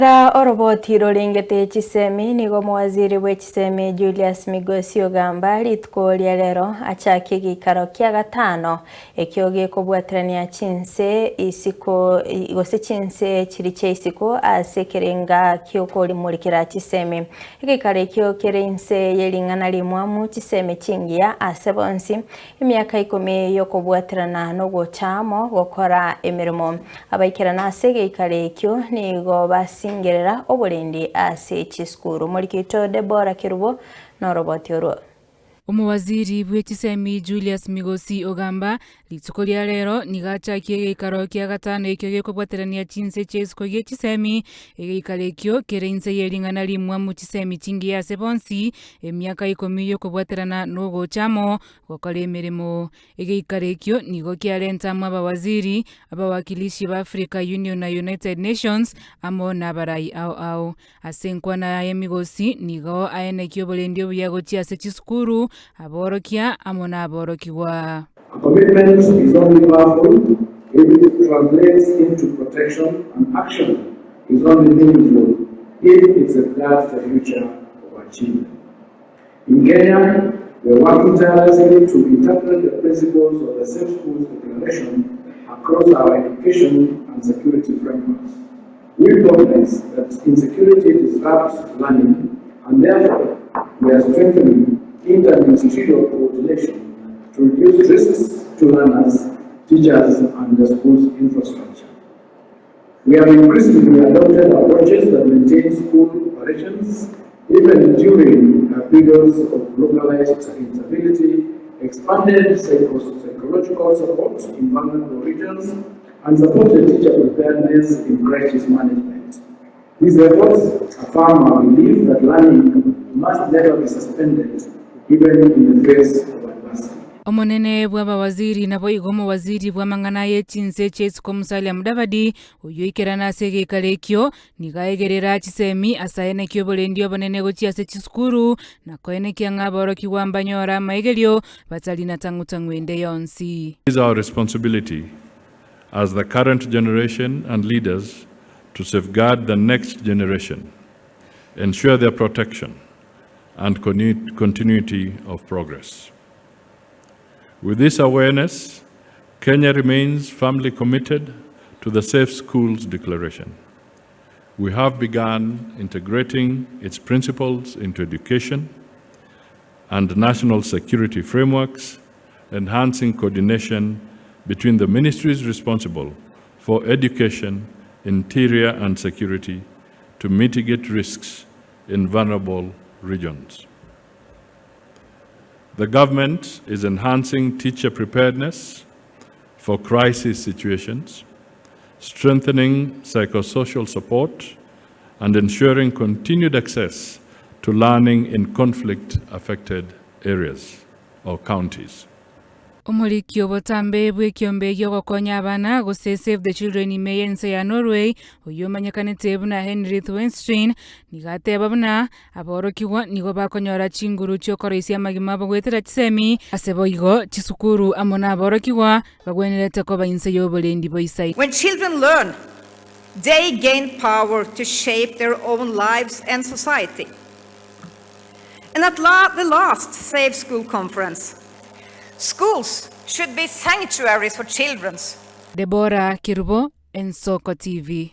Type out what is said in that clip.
Ra oroboti rorengete chisemi nigo mwaziri we chisemi Julius Migosi ogamba rituko ria rero achake gikaro kia gatano ekio gikobwaterania chinse isiko gose chinse chiriche isiko asekerenga kiokori murikira chisemi igikare kio kereinse yeringana limwamu chisemi chingia asebonsi emyaka 10 yokobwaterana no gochamo gokora emirimo abaikirana asege ikare kio nigo basi ngerera obulendi ase chiskuru Morikito Debora Kirubo na roboti oru. Umuwaziri bw'ekisemi Julius Migosi ogamba rituko ria rero nigachakie gikaro kia gatano ekio gikobwaterania chinse chesiko g'ekisemi egikaro ekio kereinse yeringana limwe mu chisemi chingi ase bonsi emyaka 10 yokobwaterana no gochamo gokora emirimo egikaro ekio nigo kiarenta abawaziri abawakilishi ba Africa Union na United Nations amo nabarai ao asenkwana ya Migosi nigo aenekio obulendi obuyagochia ase chiskuru aborokia amona aborokiwa. A commitment is only powerful if it translates into protection, and action is only meaningful if it safeguards the future of our children. In Kenya, we are working tirelessly to interpret the principles of the Safe Schools Declaration across our education and security frameworks. We recognize that insecurity disrupts learning, and therefore we are strengthening inter-ministerial coordination to reduce risks to learners, teachers, and the school's infrastructure. We have increasingly adopted approaches that maintain school operations even during periods of localized instability, expanded psychological support in vulnerable regions, and supported teacher preparedness in crisis management. These efforts affirm our belief that learning must never be suspended, even in the face of adversity. Omonene bw'abawaziri nabo igomo waziri bw'amangana y'echinse chesiko Musalia Mudavadi uyu ikerana ase gikaro ekio nigaegerera chisemi asaene kio obulendi obonene gochia ase chiskuru nakoenekia ng'aborokiwa mbanyora maegerio batali na tangu ende yonsi. It is our responsibility as the current generation and leaders to safeguard the next generation, ensure their protection and continuity of progress. With this awareness, Kenya remains firmly committed to the Safe Schools Declaration. We have begun integrating its principles into education and national security frameworks, enhancing coordination between the ministries responsible for education, interior, and security to mitigate risks in vulnerable regions. The government is enhancing teacher preparedness for crisis situations, strengthening psychosocial support, and ensuring continued access to learning in conflict-affected areas or counties. Omorikio botambe bw'ekiombe giogokonya abana gose Save the Children imeyense ya Norway uyu manyakanete buna Henry Weinstein nigateba buna aborokiwa nigo bakonyora chinguru cyokoroisia amagima bagwetera chisemi asebo igo chisukuru amona aborokiwa bagwenerete ko bayinse yobolendi boisai. When children learn, they gain power to shape their own lives and society. And at the last Safe School Conference, schools should be sanctuaries for children. Debora Kirubo, Ensoko TV.